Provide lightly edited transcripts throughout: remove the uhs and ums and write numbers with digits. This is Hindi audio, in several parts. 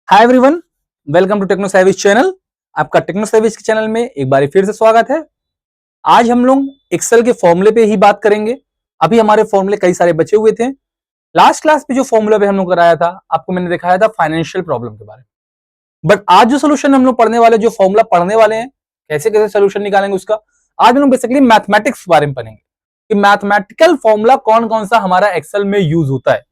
Hi everyone, welcome to techno service channel. आपका टेक्नो सर्विस के चैनल में एक बार फिर से स्वागत है। आज हम लोग एक्सेल के फॉर्मूले पे ही बात करेंगे। अभी हमारे फॉर्मूले कई सारे बचे हुए थे। लास्ट क्लास पे जो फॉर्मूला पे हम लोग कराया था, आपको मैंने दिखाया था फाइनेंशियल प्रॉब्लम के बारे में। बट आज जो सोल्यूशन हम लोग पढ़ने वाले, जो फॉर्मूला पढ़ने वाले हैं, कैसे कैसे सोल्यूशन निकालेंगे उसका, आज हम लोग बेसिकली मैथमेटिक्स के बारे में पढ़ेंगे कि मैथमेटिकल फॉर्मूला कौन कौन सा हमारा एक्सेल में यूज होता है।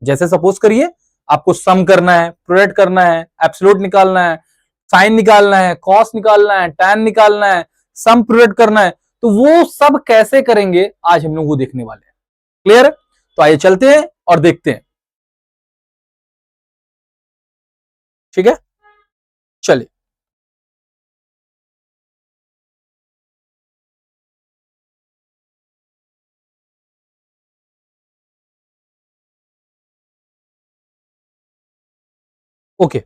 जैसे सपोज करिए आपको सम करना है, प्रोडक्ट करना है, एब्सोल्यूट निकालना है, साइन निकालना है, कॉस निकालना है, टैन निकालना है, सम प्रोडक्ट करना है, तो वो सब कैसे करेंगे आज हम लोग वो देखने वाले हैं। क्लियर है? तो आइए चलते हैं और देखते हैं। ठीक है, चलिए। ओके,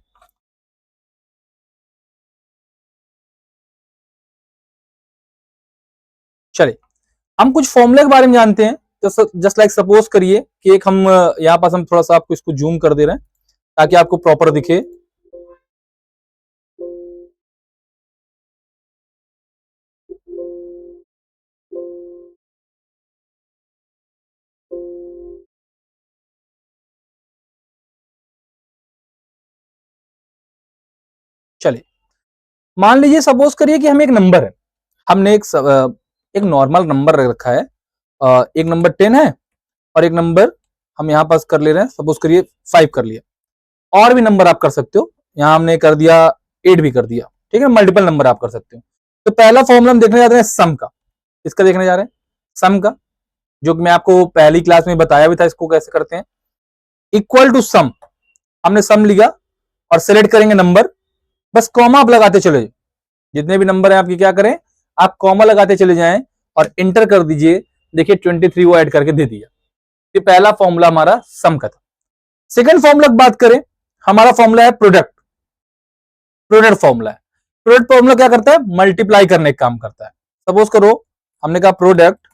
चलिए हम कुछ फॉर्मूले के बारे में जानते हैं। जस्ट लाइक सपोज करिए कि एक हम यहां पास हम थोड़ा सा आपको इसको जूम कर दे रहे हैं ताकि आपको प्रॉपर दिखे। चलिए मान लीजिए, सपोज करिए कि हमें एक नंबर है, हमने एक नॉर्मल नंबर रखा है। एक नंबर 10 है और एक नंबर हम यहां पास कर ले रहे हैं, सपोज करिए 5 कर लिया। और भी नंबर आप कर सकते हो, यहां हमने कर दिया 8 भी कर दिया। ठीक है, मल्टीपल नंबर आप कर सकते हो। तो पहला फॉर्मूला हम देखने जा रहे हैं सम का। इसका देखने जा रहे हैं सम का, जो कि मैं आपको पहली क्लास में बताया भी था इसको कैसे करते हैं। इक्वल टू सम, हमने सम लिया और सेलेक्ट करेंगे नंबर, बस कॉमा आप लगाते चले जाए। जितने भी नंबर है आपके क्या करें, आप कॉमा लगाते चले जाएं और इंटर कर दीजिए। देखिए 23 वो ऐड करके दे दिया। ये पहला फॉर्मूला हमारा सम का था। सेकंड फॉर्मूला की बात करें, हमारा फॉर्मूला है प्रोडक्ट। प्रोडक्ट फॉर्मूला है। प्रोडक्ट फॉर्मूला क्या करता है, मल्टीप्लाई करने का काम करता है। सपोज करो हमने कहा प्रोडक्ट,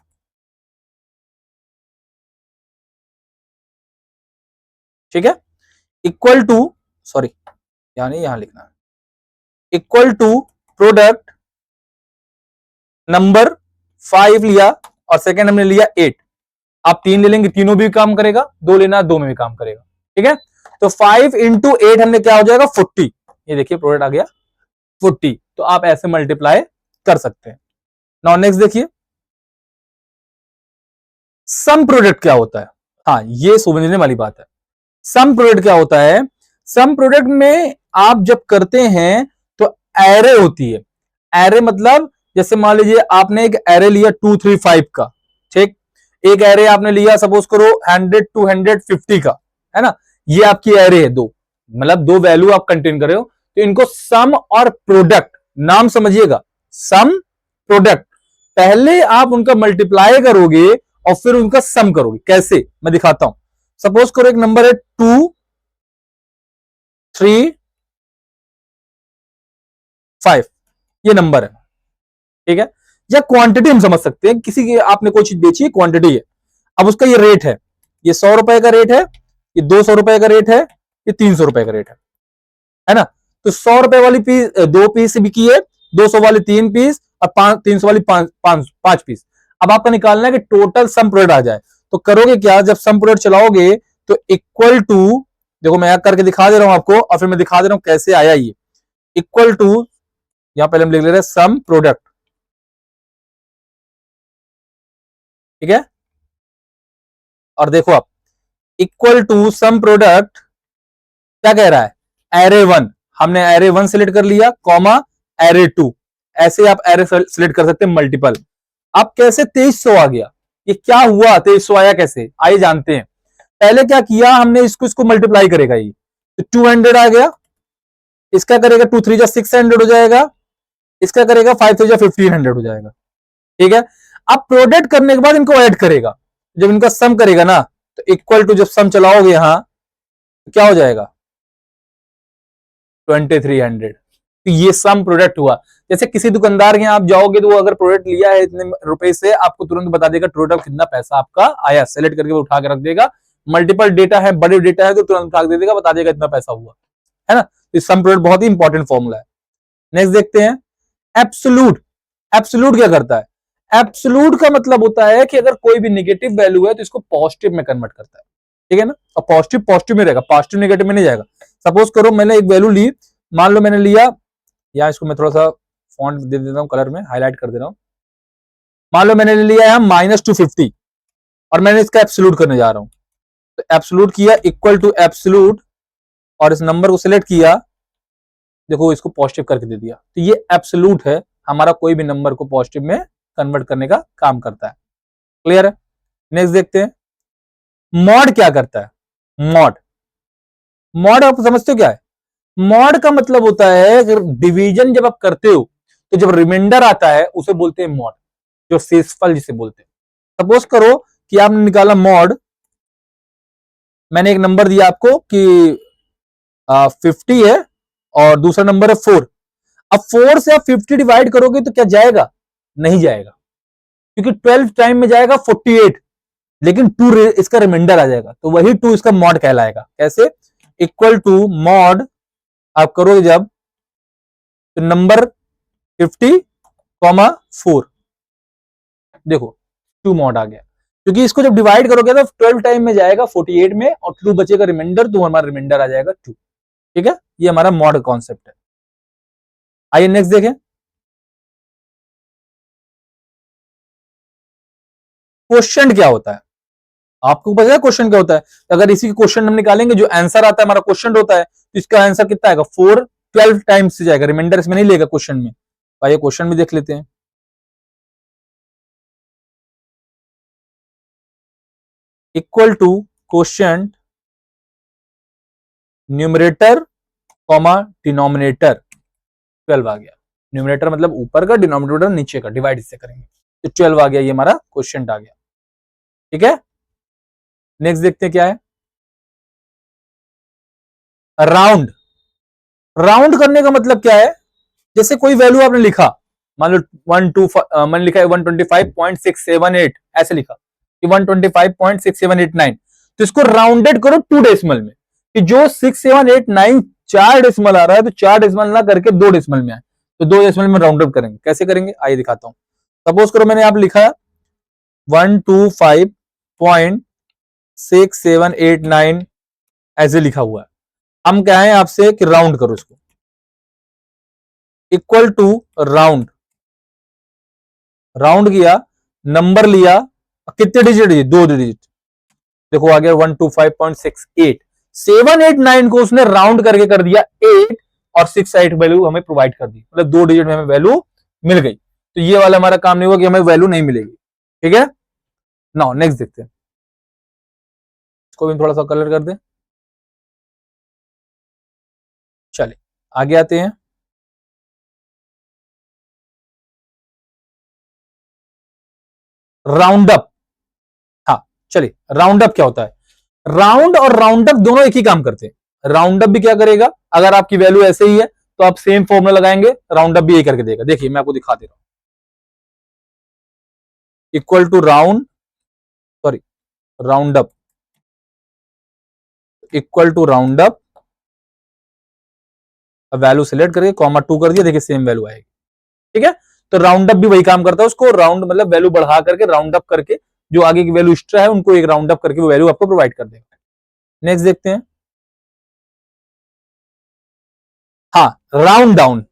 ठीक है, इक्वल टू, सॉरी यहां नहीं, यहां लिखना है, इक्वल टू प्रोडक्ट नंबर 5 लिया और सेकेंड हमने लिया 8। आप 3 ले लेंगे, तीनों भी काम करेगा, 2 लेना 2 में भी काम करेगा। ठीक है, तो 5 इंटू 8 हमने क्या हो जाएगा 40। ये देखिए प्रोडक्ट आ गया 40। तो आप ऐसे मल्टीप्लाई कर सकते हैं। नाउ नेक्स्ट देखिए सम प्रोडक्ट क्या होता है। हाँ, ये समझने वाली बात है। सम प्रोडक्ट क्या होता है, सम प्रोडक्ट में आप जब करते हैं तो एरे होती है। एरे मतलब जैसे मान लीजिए आपने एक एरे लिया 235 का, ठीक, एक एरे आपने लिया सपोज करो 100 टू 150 का, है ना, ये आपकी एरे है। दो मतलब दो वैल्यू आप कंटेन कर रहे हो, तो इनको सम और प्रोडक्ट नाम समझिएगा। सम प्रोडक्ट, पहले आप उनका मल्टीप्लाई करोगे और फिर उनका सम करोगे। कैसे, मैं दिखाता हूं। सपोज करो एक नंबर है 2 3 5, ये नंबर है, ठीक है, या क्वांटिटी हम समझ सकते हैं। किसी की आपने कोई चीज बेची है, क्वांटिटी है, अब उसका ये रेट है, ये 100 रुपए का रेट है, ये 200 रुपए का रेट है, ये 300 रुपए का रेट है ना। तो 100 रुपए वाली पीस 2 पीस बिकी है, 200 वाली 3 पीस और 300 वाली 5 पीस। अब आपका निकालना है कि टोटल सम प्रोडक्ट आ जाए। तो करोगे क्या, जब सम प्रोडक्ट चलाओगे तो इक्वल टू, देखो मैं करके दिखा दे रहा हूं आपको और फिर मैं दिखा दे रहा हूं कैसे आया ये। इक्वल टू, यहां पहले हम लिख ले रहे हैं सम प्रोडक्ट, ठीक है, और देखो आप इक्वल टू सम प्रोडक्ट क्या कह रहा है, एरे 1, हमने एरे 1 सिलेक्ट कर लिया, कॉमा एरे 2। ऐसे आप एरे सिलेक्ट कर सकते हैं मल्टीपल। अब कैसे 2300 आ गया, ये क्या हुआ, 2300 आया कैसे, आइए जानते हैं। पहले क्या किया हमने, इसको इसको मल्टीप्लाई करेगा ये, तो 200 आ गया, इसका करेगा 2 3 जा 600 हो जाएगा, इसका करेगा 5 3 जा 1500 हो जाएगा। ठीक है, अब प्रोडक्ट करने के बाद इनको ऐड करेगा, जब इनका सम करेगा ना, तो इक्वल टू जब सम चलाओगे यहां तो क्या हो जाएगा 2300। तो ये सम प्रोडक्ट हुआ। जैसे किसी दुकानदार के यहाँ आप जाओगे तो वो अगर प्रोडक्ट लिया है इतने रुपए से, आपको तुरंत बता देगा टोटल कितना पैसा आपका आया, सेलेक्ट करके वो उठा के रख देगा। मल्टीपल डेटा है, बड़े डेटा है तो तुरंत उठा के दे देगा, बता देगा इतना पैसा हुआ। है ना। तो सम प्रोडक्ट बहुत ही इंपॉर्टेंट फॉर्मूला है। नेक्स्ट देखते हैं एब्सोल्यूट। एब्सोल्यूट क्या करता है? एब्सोल्यूट का मतलब होता है कि अगर कोई भी नेगेटिव वैल्यू है तो इसको पॉजिटिव में कन्वर्ट करता है, ठीक है ना। और पॉजिटिव पॉजिटिव में रहेगा, पॉजिटिव नेगेटिव में नहीं जाएगा। सपोज करो मैंने एक वैल्यू ली, मान लो मैंने लिया, या इसको मैं थोड़ा सा फॉन्ट दे देता हूं, कलर में हाईलाइट कर दे रहा हूं। मान लो मैंने लिया यहां -250 और मैंने इसका एब्सोल्यूट करने जा रहा हूं। तो एब्सोल्यूट किया इक्वल टू एब्सोल्यूट और इस नंबर को सिलेक्ट किया, देखो इसको पॉजिटिव करके दे दिया। तो ये एब्सोल्यूट है, हमारा कोई भी नंबर को पॉजिटिव में कन्वर्ट करने का काम करता है। क्लियर है। नेक्स्ट देखते हैं मॉड क्या करता है। मॉड, मॉड आप समझते हो क्या है? मॉड का मतलब होता है डिवीजन जब आप करते हो तो जब रिमाइंडर आता है उसे बोलते हैं मॉड, जो शेषफल जिसे बोलते हैं। सपोज करो कि आपने निकाला मॉड, मैंने एक नंबर दिया आपको कि 50 है और दूसरा नंबर है 4। अब 4 से आप 50 डिवाइड करोगे तो क्या जाएगा? नहीं जाएगा, क्योंकि 12 टाइम में जाएगा 48, लेकिन 2 इसका रिमाइंडर आ जाएगा, तो वही 2 इसका मॉड कहलाएगा। कैसे? इक्वल टू मॉड आप करोगे जब, तो नंबर 50, 4, देखो 2 मॉड आ गया, क्योंकि इसको जब डिवाइड करोगे तो 12 टाइम में जाएगा 48 में और 2 बचेगा रिमाइंडर, तो हमारा रिमाइंडर आ जाएगा 2। ठीक है, ये हमारा मॉड कॉन्सेप्ट है। आइए नेक्स्ट देखें क्वेश्चन क्या होता है। आपको पता है क्वेश्चन क्या होता है? अगर इसी के क्वेश्चन हम निकालेंगे, जो आंसर आता है हमारा क्वेश्चन होता है, तो इसका आंसर कितना आएगा? 4 12 टाइम्स से जाएगा, रिमाइंडर इसमें नहीं लेगा क्वेश्चन में। आइए क्वेश्चन भी देख लेते हैं। Equal to question numerator comma denominator 12 आ गया। न्यूमरेटर मतलब ऊपर का, डिनोमिनेटर नीचे का, डिवाइड इससे करेंगे तो 12 आ गया, ये हमारा क्वेश्चन आ गया। ठीक है, नेक्स्ट देखते हैं क्या है। राउंड। राउंड करने का मतलब क्या है? जैसे कोई वैल्यू आपने लिखा, मान लो मैंने लिखा है 125.678, ऐसे लिखा कि 125.6789, तो इसको राउंडेड करो 2 डेसिमल में, कि जो 6789 4 डेसिमल आ रहा है तो 4 डेसिमल ना करके 2 डेसिमल में आए, तो 2 डेसिमल में राउंड अप करेंगे। कैसे करेंगे आइए दिखाता हूं। सपोज करो मैंने आप लिखा 125.6789 ऐसे लिखा हुआ है। हम कहें आपसे कि राउंड करो इसको, इक्वल टू राउंड। राउंड किया, नंबर लिया, कितने डिजिट? 2 डिजिट। देखो आ गया 125.68। 789 को उसने राउंड करके कर दिया 8 और 68 वैल्यू हमें प्रोवाइड कर दी, मतलब 2 डिजिट में हमें वैल्यू मिल गई। तो ये वाला हमारा काम नहीं हुआ कि हमें वैल्यू नहीं मिलेगी। ठीक है, नाउ नेक्स्ट देखते हैं। इसको भी थोड़ा सा कलर कर दें। चलिए आगे आते हैं। Round up. हाँ चलिए, राउंड अप क्या होता है? राउंड और राउंड अप दोनों एक ही काम करते हैं। राउंड अप भी क्या करेगा, अगर आपकी वैल्यू ऐसे ही है तो आप सेम फॉर्मूला लगाएंगे, राउंड अप भी यही करके देगा। देखिए मैं आपको दिखा दे रहा हूं। Equal to round, sorry round up, equal to round up, value select करके कॉमा 2 कर दिया, देखिए सेम वैल्यू आएगी। ठीक है, तो राउंड अप भी वही काम करता है, उसको राउंड मतलब वैल्यू बढ़ा करके राउंड अप करके जो आगे की वैल्यू एक्स्ट्रा है उनको एक राउंड अप करके वो वैल्यू आपको प्रोवाइड कर देगा। नेक्स्ट देखते हैं। हाँ, राउंड डाउन।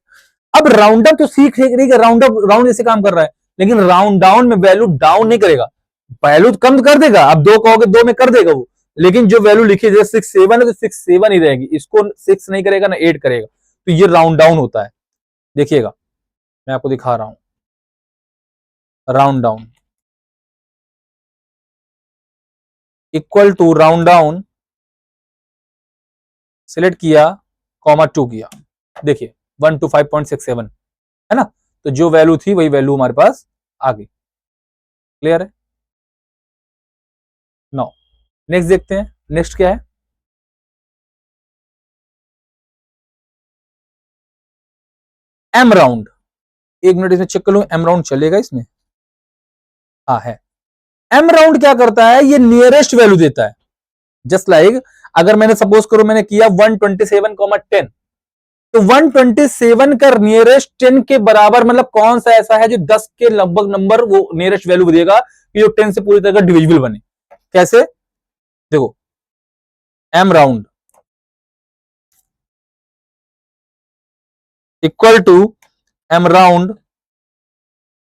अब राउंड अप तो सीख रही है, राउंड अप राउंड जैसे काम कर रहा है, लेकिन राउंड डाउन में वैल्यू डाउन नहीं करेगा, वैल्यू कम कर देगा। अब 2 कहोगे 2 में कर देगा वो, लेकिन जो वैल्यू लिखी है जैसे 6 7 है तो 6 7 ही रहेगी, इसको 6 नहीं करेगा ना 8 करेगा, तो ये राउंड डाउन होता है। देखिएगा मैं आपको दिखा रहा हूं, round down equal to round down, select किया, कॉमा 2 किया, देखिए 125.67 है ना, तो जो वैल्यू थी वही वैल्यू हमारे पास आ गई। क्लियर है। नो, नेक्स्ट देखते हैं। नेक्स्ट क्या है? M round. एक मिनट इसमें चेक कर लूं, एम राउंड चलेगा इसमें? हाँ है। एम राउंड क्या करता है? ये नियरेस्ट वैल्यू देता है। जस्ट लाइक अगर मैंने सपोज करो मैंने किया 127,10, तो 127 का नियरेस्ट 10 के बराबर मतलब कौन सा ऐसा है जो 10 के लगभग नंबर वो नियरेस्ट वैल्यू देगा कि जो 10 से पूरी तरह डिविजिबल बने। कैसे? देखो, M round equal to M round,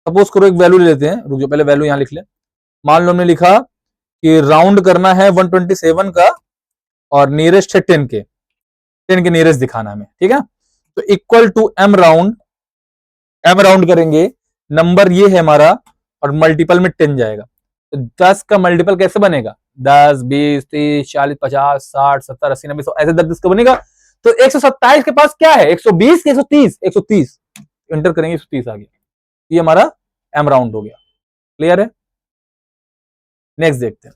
suppose करो एक वैल्यू ले लेते हैं, रुक जाओ पहले वैल्यू यहां लिख ले। मान लो हमने लिखा कि राउंड करना है 127 का और नियरेस्ट है 10 के, 10 के नियरेस्ट दिखाना हमें, ठीक है। तो equal to M round, M round करेंगे, नंबर ये है हमारा और मल्टीपल में 10 जाएगा, तो 10 का मल्टीपल कैसे बनेगा? 10, 20, 30, 40, 50, 60, 70, 80, 90, 100 ऐसे 10 का बनेगा। तो 127 के पास क्या है? 120 के 130? 130 इंटर करेंगे, 130 आ गया, ये हमारा एम राउंड हो गया। क्लियर है? नेक्स्ट देखते हैं,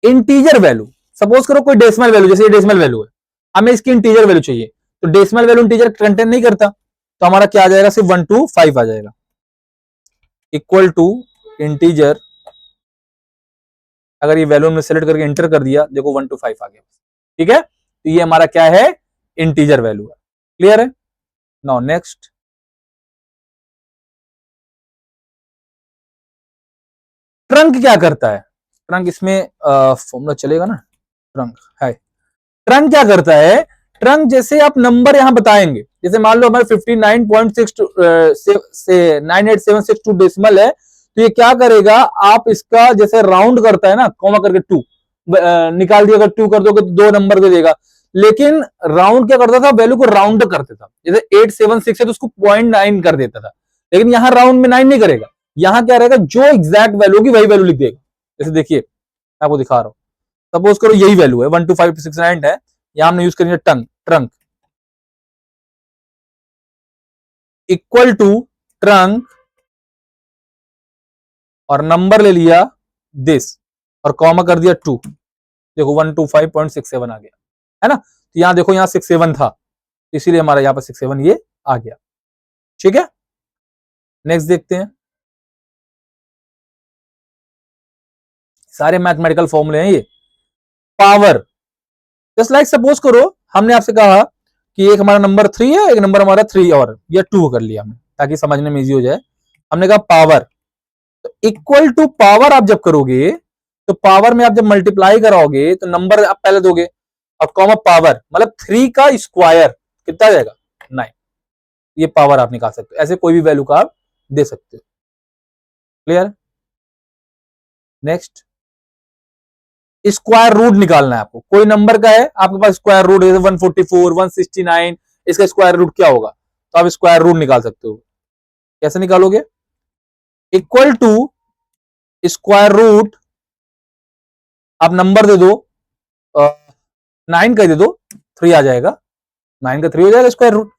इंटीजर वैल्यू। सपोज करो कोई डेसिमल वैल्यू, जैसे ये डेसिमल वैल्यू है, हमें इसकी इंटीजर वैल्यू चाहिए, तो डेसिमल वैल्यू इंटीजर कंटेन नहीं करता, तो हमारा क्या आ जाएगा? सिर्फ 1 to 5 आ जाएगा, इक्वल टू इंटीजर। अगर ये वैल्यू में सेलेक्ट करके इंटर कर दिया, देखो 1 to 5 आ गया, ठीक है। तो ये हमारा क्या है? इंटीजर वैल्यू है। क्लियर है? नाउ नेक्स्ट, ट्रंक क्या करता है? ट्रंक इसमें फॉर्मूला चलेगा ना, ट्रंक है। ट्रंक क्या करता है? ट्रंक जैसे आप नंबर यहां बताएंगे, जैसे मान लो हमारे 59.6 से 98762 डेसिमल है, तो ये क्या करेगा? आप इसका जैसे राउंड करता है ना, कॉमा करके 2 निकाल दिया, अगर 2 कर दोगे तो 2 नंबर दे देगा, लेकिन राउंड क्या करता था? वैल्यू को राउंड करते था, जैसे 876 है तो उसको 0.9 कर देता था, लेकिन यहां राउंड में 9 नहीं करेगा, यहां क्या रहेगा? जो एग्जैक्ट वैल्यू होगी वही वैल्यू लिख देगा। जैसे देखिए मैं आपको दिखा रहा हूं, सपोज करो यही वैल्यू है 12569 है, यहां हमने यूज करेंगे ट्रंक इक्वल टू ट्रंक और नंबर ले लिया दिस और कॉमा कर दिया 2, देखो 125.67 आ गया, है ना। तो यहां देखो, यहां 67 था, इसीलिए हमारा यहां पर 67 ये आ गया, ठीक है। नेक्स्ट देखते हैं, सारे मैथमेटिकल फॉर्मूले हैं ये। पावर, जस्ट लाइक सपोज करो हमने आपसे कहा कि एक हमारा नंबर 3 है, एक नंबर हमारा 3 और या 2 कर लिया हमने, ताकि समझने में इजी हो जाए। हमने कहा पावर, तो इक्वल टू पावर आप जब करोगे, तो पावर में आप जब मल्टीप्लाई कराओगे तो नंबर आप पहले दोगे और कॉमा पावर, मतलब 3 का स्क्वायर कितना जाएगा? 9। ये पावर आप निकाल सकते हो, ऐसे कोई भी वैल्यू का आप दे सकते हो। क्लियर? नेक्स्ट, स्क्वायर रूट निकालना है आपको, कोई नंबर का है आपके पास स्क्वायर रूट, जैसे 144, 169, इसका स्क्वायर रूट क्या होगा? तो आप स्क्वायर रूट निकाल सकते हो। कैसे निकालोगे? इक्वल टू स्क्वायर रूट, आप नंबर दे दो, 9 का दे दो, 3 आ जाएगा, 9 का 3 हो जाएगा स्क्वायर रूट,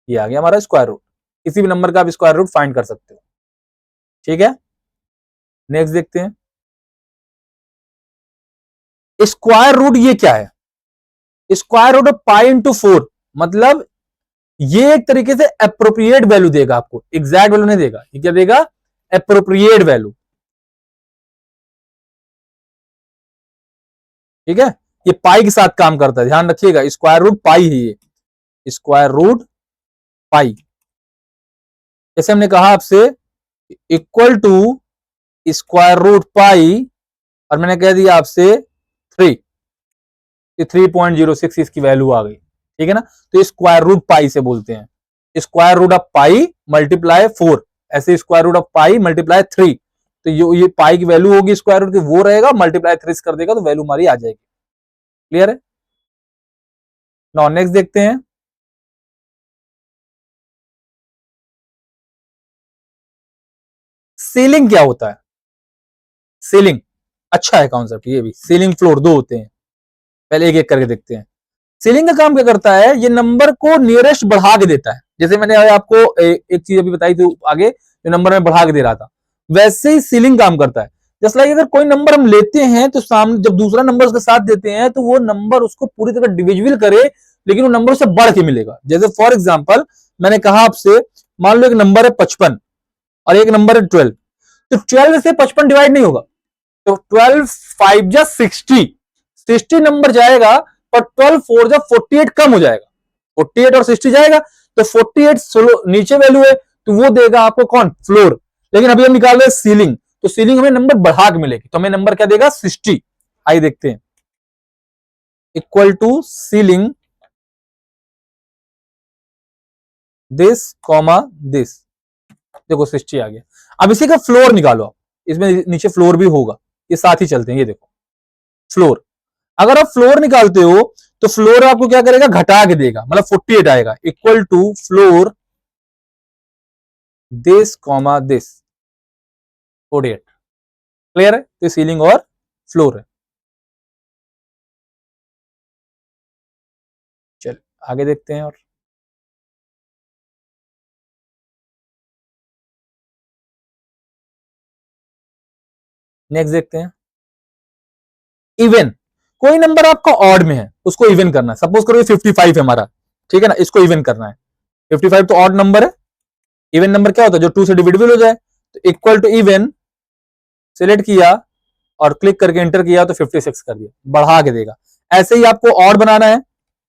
ये आ गया हमारा स्क्वायर रूट। किसी भी नंबर का आप स्क्वायर रूट फाइंड कर सकते हो, ठीक है। नेक्स्ट देखते हैं, स्क्वायर रूट ये क्या है? Square root of pi into 4, मतलब ये एक तरीके से अप्रोप्रिएट वैल्यू देगा आपको, एग्जैक्ट वैल्यू नहीं देगा। ये क्या देगा? अप्रोप्रिएट वैल्यू, ठीक है। ये पाई के साथ काम करता है, ध्यान रखिएगा, स्क्वायर रूट पाई है ये, स्क्वायर रूट पाई। जैसे हमने कहा आपसे equal to square root pi, और मैंने कह दिया आपसे 3, 3.06 इसकी वैल्यू आ गई, ठीक है ना। तो स्क्वायर रूट पाई से बोलते हैं, square root of pi multiply 4, ऐसे square root of pi multiply 3, तो ये पाई की वैल्यू होगी स्क्वायर रूट की, वो रहेगा, मल्टीप्लाई 3 कर देगा तो वैल्यू हमारी आ जाएगी। क्लियर है? नाउ नेक्स्ट देखते हैं, सीलिंग क्या होता है? सीलिंग अच्छा है कॉन्सेप्ट, ये भी सीलिंग फ्लोर 2 होते हैं, पहले एक एक करके देखते हैं। सीलिंग का काम क्या करता है? ये नंबर को नियरेस्ट बढ़ा के देता है, जैसे मैंने आपको एक चीज अभी बताई थी आगे, जो नंबर में बढ़ा के दे रहा था, वैसे ही सीलिंग काम करता है। जस्ट लाइक अगर कोई नंबर हम लेते हैं तो सामने जब दूसरा नंबर उसके साथ देते हैं तो वो नंबर उसको पूरी तरह डिविजिबल करे, लेकिन वो नंबर उससे बढ़ के मिलेगा। जैसे फॉर एग्जाम्पल मैंने कहा आपसे, मान लो एक नंबर है 55 और एक नंबर है 12, तो 12 से 55 डिवाइड नहीं होगा, तो 12 5 जा 60 नंबर जाएगा, पर 12 4 जा 48 कम हो जाएगा, 48 और 60 जाएगा, तो 48 नीचे वैल्यू है, तो वो देगा आपको कौन, फ्लोर। लेकिन अभी हम निकाल रहे हैं सीलिंग, तो सीलिंग हमें नंबर बढ़ा के मिलेगी, तो हमें नंबर क्या देगा, 60। आइए देखते हैं, equal to ceiling this comma this, देखो 60 आ गया। अब इसी का फ्लोर निकालो आप, इसमें नीचे फ्लोर भी होगा, ये साथ ही चलते हैं, ये देखो फ्लोर। अगर आप फ्लोर निकालते हो तो फ्लोर आपको क्या करेगा, घटा के देगा, मतलब 48 आएगा, equal to floor this comma this 48। Clear है, तो सीलिंग और फ्लोर है। चल आगे देखते हैं, और नेक्स्ट देखते हैं, इवन। कोई नंबर आपका ऑड में है, उसको इवन करना है। सपोज करो 55 है हमारा, ठीक है ना, इसको इवन करना है। 55 तो ऑड नंबर है, इवन नंबर क्या होता है, जो 2 से डिविजिबल हो जाए। तो इक्वल टू इवन, सिलेक्ट किया और क्लिक करके एंटर किया तो 56 कर दिया, बढ़ा के देगा। ऐसे ही आपको ऑड बनाना है,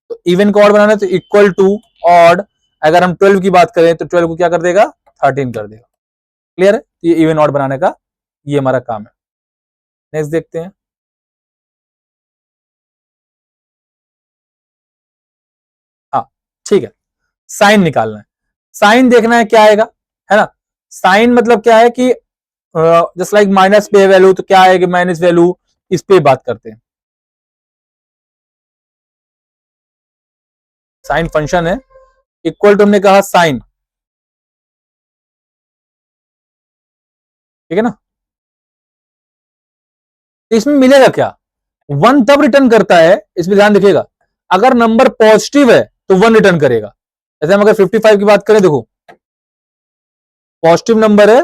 तो इवन को ऑड बनाना है, तो इक्वल टू ऑड। अगर हम 12 की बात करें तो 12 को क्या कर देगा, 13 कर देगा। क्लियर है, ये इवन ऑड बनाने का ये हमारा काम है। नेक्स्ट देखते हैं, हाँ ठीक है, साइन निकालना है। साइन देखना है क्या आएगा, है ना। साइन मतलब क्या है कि जस्ट लाइक माइनस पे वैल्यू, तो क्या आएगी माइनस वैल्यू, इस पे बात करते हैं। साइन फंक्शन है, इक्वल टू हमने कहा साइन, ठीक है ना। तो इसमें मिलेगा क्या, 1 तब रिटर्न करता है, इसमें ध्यान रखिएगा, अगर नंबर पॉजिटिव है तो 1 रिटर्न करेगा। जैसे हम अगर 55 की बात करें, देखो पॉजिटिव नंबर है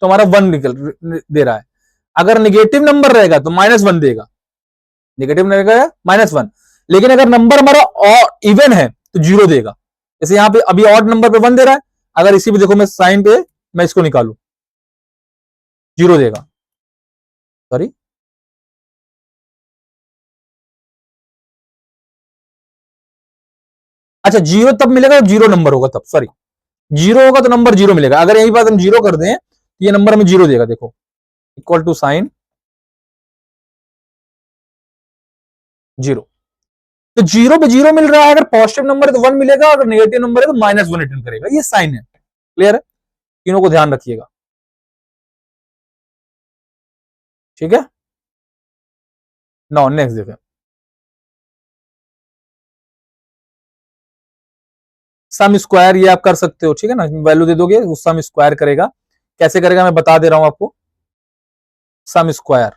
तो हमारा 1 निकल दे रहा है। अगर निगेटिव नंबर रहेगा तो -1 देगा, निगेटिव रहेगा -1। लेकिन अगर नंबर हमारा इवन है तो 0 देगा। जैसे यहां पे अभी ऑड नंबर पे 1 दे रहा है, अगर इसी पे देखो मैं साइन पे मैं इसको निकालू, 0 देगा, सॉरी अच्छा 0 तब मिलेगा जब 0 नंबर होगा, तब सॉरी 0 होगा तो नंबर 0 मिलेगा। अगर यही बात हम 0 कर दें तो ये नंबर हमें 0 देगा, देखो इक्वल टू साइन 0। तो 0 पे 0 मिल रहा है, अगर पॉजिटिव नंबर है तो 1 मिलेगा, अगर नेगेटिव नंबर है तो -1 रिटर्न करेगा, ये साइन है। क्लियर है, तीनों को ध्यान रखिएगा, ठीक है। नाउ नेक्स्ट देखिए, सम स्क्वायर, ये आप कर सकते हो, ठीक है ना, वैल्यू दे दोगे वो सम स्क्वायर करेगा। कैसे करेगा मैं बता दे रहा हूं आपको, सम स्क्वायर,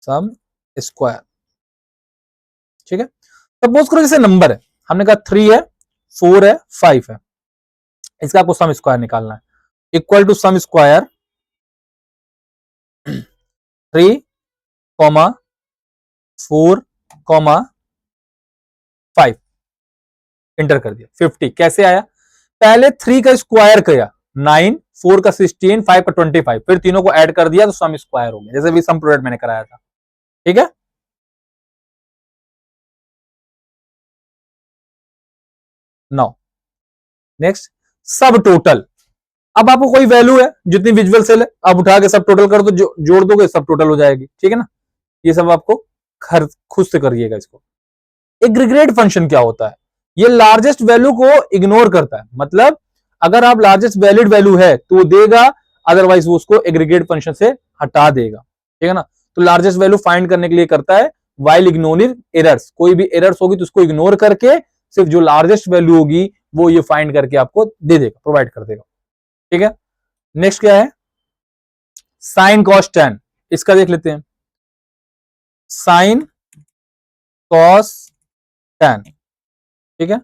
सम स्क्वायर, ठीक है। सपोज करो जैसे नंबर है, हमने कहा 3 है, 4 है, 5 है, इसका आपको सम स्क्वायर निकालना है। Equal to sum square 3 comma 4 comma 5, enter कर दिया, 50 कैसे आया, पहले 3 का स्क्वायर किया 9, 4 का 16, 5 का 25, फिर तीनों को ऐड कर दिया तो सम स्क्वायर हो गया, जैसे भी सम प्रोडक्ट मैंने कराया था, ठीक है। नाउ नेक्स्ट, सब टोटल। अब आपको कोई वैल्यू है, जितनी विजुअल सेल है आप उठा के सब टोटल कर दो, जोड़ दोगे सब टोटल हो जाएगी, ठीक है ना। ये सब आपको खुद से करिएगा इसको। एग्रीगेट फंक्शन क्या होता है, ये लार्जेस्ट वैल्यू को इग्नोर करता है, मतलब अगर आप लार्जेस्ट वैलिड वैल्यू है तो वो देगा, अदरवाइज वो उसको एग्रीगेट फंक्शन से हटा देगा, ठीक है ना। तो लार्जेस्ट वैल्यू फाइंड करने के लिए करता है, वाइल इग्नोरिंग एरर्स, कोई भी एरर्स होगी तो उसको इग्नोर करके सिर्फ जो लार्जेस्ट वैल्यू होगी वो ये फाइंड करके आपको दे देगा, प्रोवाइड कर देगा, ठीक है। नेक्स्ट क्या है, साइन कॉस टेन, इसका देख लेते हैं, साइन कॉस टेन, ठीक है।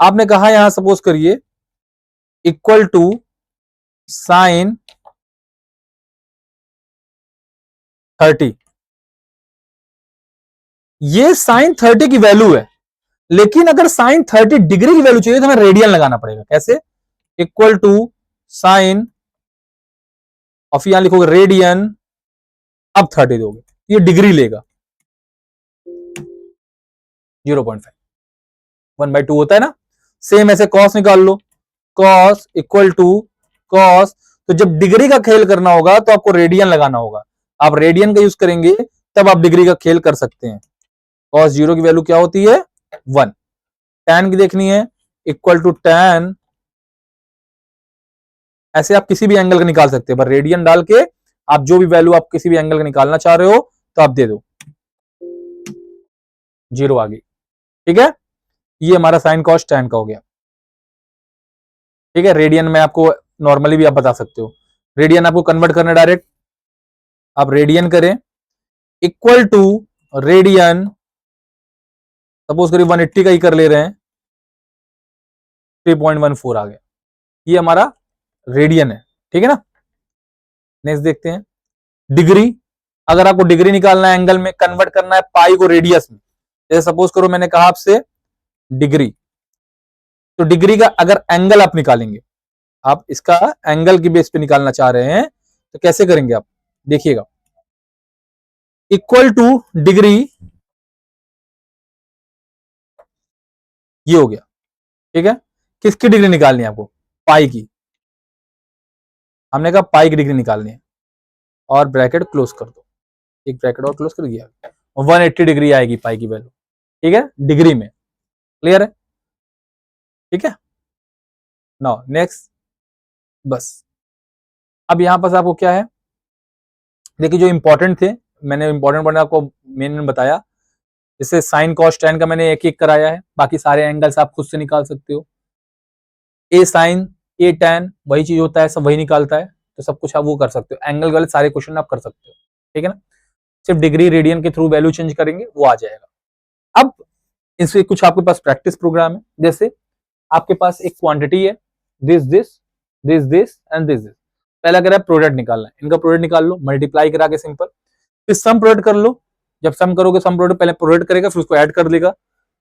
आपने कहा यहां सपोज करिए इक्वल टू साइन 30, ये साइन 30 की वैल्यू है, लेकिन अगर साइन 30 डिग्री की वैल्यू चाहिए तो हमें रेडियन लगाना पड़ेगा। कैसे, इक्वल टू साइन और फिर यहां लिखोगे रेडियन, अब 30 दोगे, ये डिग्री लेगा। 0.5 1/2 होता है ना। सेम ऐसे कॉस निकाल लो, कॉस इक्वल टू कॉस। तो जब डिग्री का खेल करना होगा तो आपको रेडियन लगाना होगा, आप रेडियन का यूज करेंगे तब आप डिग्री का खेल कर सकते हैं। कॉस 0 की वैल्यू क्या होती है 1। tan की देखनी है, इक्वल टू tan, ऐसे आप किसी भी एंगल का निकाल सकते हैं, पर रेडियन डाल के आप जो भी वैल्यू आप किसी भी एंगल का निकालना चाह रहे हो तो आप दे दो, 0 आ गई। ठीक है, ये हमारा साइन कॉस tan का हो गया। ठीक है, रेडियन में आपको नॉर्मली भी आप बता सकते हो, रेडियन आपको कन्वर्ट करना डायरेक्ट, आप रेडियन करें इक्वल टू रेडियन, सपोज करिए 180 का ही कर ले रहे हैं, 3.14 आ गया, ये हमारा रेडियन है। ठीक है ना। नेक्स्ट देखते हैं डिग्री। अगर आपको डिग्री निकालना है, एंगल में कन्वर्ट करना है पाई को रेडियस में, जैसे सपोज करो मैंने कहा आपसे डिग्री, तो डिग्री का अगर एंगल आप निकालेंगे, आप इसका एंगल की बेस पे निकालना चाह रहे हैं तो कैसे करेंगे आप देखिएगा, इक्वल टू डिग्री, ये हो गया। ठीक है, किसकी डिग्री निकालनी है आपको, पाई की, हमने कहा पाई की डिग्री निकालनी है, और ब्रैकेट क्लोज कर दो, एक ब्रैकेट और क्लोज कर दिया, 180 डिग्री आएगी पाई की वैल्यू। ठीक है, डिग्री में, क्लियर है। ठीक है, नाउ नेक्स्ट, बस अब यहां पर आपको क्या है, देखिए जो इंपॉर्टेंट थे, मैंने इंपॉर्टेंट पॉइंट आपको मेन बताया, जैसे साइन कॉस tan का मैंने एक एक कराया है, बाकी सारे एंगल्स आप खुद से निकाल सकते हो, ए साइन ए tan वही चीज होता है, सब वही निकालता है, तो सब कुछ आप वो कर सकते हो, एंगल वाले सारे क्वेश्चन आप कर सकते हो। ठीक है ना, सिर्फ डिग्री रेडियन के थ्रू वैल्यू चेंज करेंगे वो आ जाएगा। अब इससे कुछ आपके पास प्रैक्टिस प्रोग्राम है, जैसे आपके पास एक क्वांटिटी है, this this this this and this this, पहला कह रहा है प्रोडक्ट निकालना है, इनका प्रोडक्ट निकाल लो, मल्टीप्लाई करा के सिंपल, फिर सम प्रोडक्ट कर लो, जब सम करोगे सम प्रोडक्ट पहले प्रोडक्ट करेगा फिर उसको ऐड कर देगा,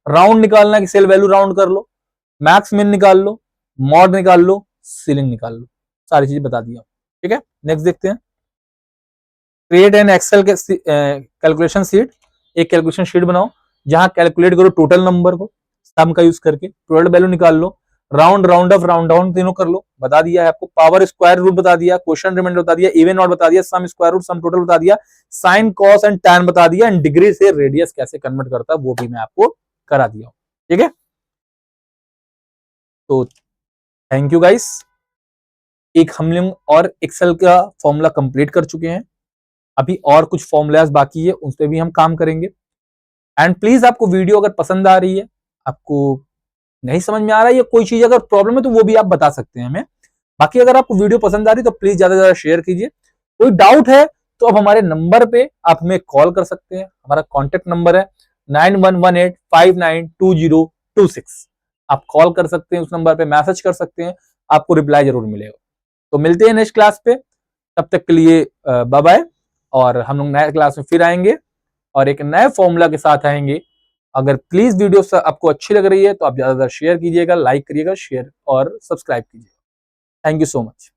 राउंड निकालना है कि सेल वैल्यू राउंड कर लो, मैक्स मिन निकाल लो, मॉड निकाल लो, सीलिंग निकाल लो, सारी चीजें बता दिया। ठीक है, नेक्स्ट देखते हैं, क्रिएट एन एक्सेल के कैलकुलेशन शीट, एक कैलकुलेशन शीट बनाओ जहां कैलकुलेट करो टोटल नंबर को सम का यूज करके, टोटल वैल्यू निकाल लो, round round off round down तीनों कर लो, बता दिया है आपको, पावर स्क्वायर रूट बता दिया, क्वेश्चन रिमाइंडर बता दिया, इवन ऑड बता दिया, सम स्क्वायर रूट सम टोटल बता दिया, साइन कॉस एंड टैन बता दिया, एंड डिग्री से रेडियस कैसे कन्वर्ट करता है वो भी मैं आपको करा दिया। ठीक है, तो थैंक यू गाइस, एक हम लोग और एक्सेल का फॉर्मूला कंप्लीट कर चुके हैं, अभी और कुछ फॉर्मूलाज बाकी है उस पर भी हम काम करेंगे। एंड प्लीज आपको वीडियो अगर पसंद आ रही है, आपको नहीं समझ में आ रहा है या कोई चीज अगर प्रॉब्लम है तो वो भी आप बता सकते हैं हमें, बाकी अगर आपको वीडियो पसंद आ रही है तो प्लीज ज्यादा से ज्यादा शेयर कीजिए, कोई डाउट है तो अब हमारे नंबर पे आप हमें कॉल कर सकते हैं, हमारा कॉन्टेक्ट नंबर है 9118592026, आप कॉल कर सकते हैं, उस नंबर पे मैसेज कर सकते हैं, आपको रिप्लाई जरूर मिलेगा। तो मिलते हैं नेक्स्ट क्लास पे, तब तक के लिए बाय बाय, और हम लोग नए क्लास में फिर आएंगे और एक नए फॉर्मूला के साथ आएंगे। अगर प्लीज वीडियो आपको अच्छी लग रही है तो आप ज्यादा शेयर कीजिएगा, लाइक करिएगा, शेयर और सब्सक्राइब कीजिएगा। Thank you so much.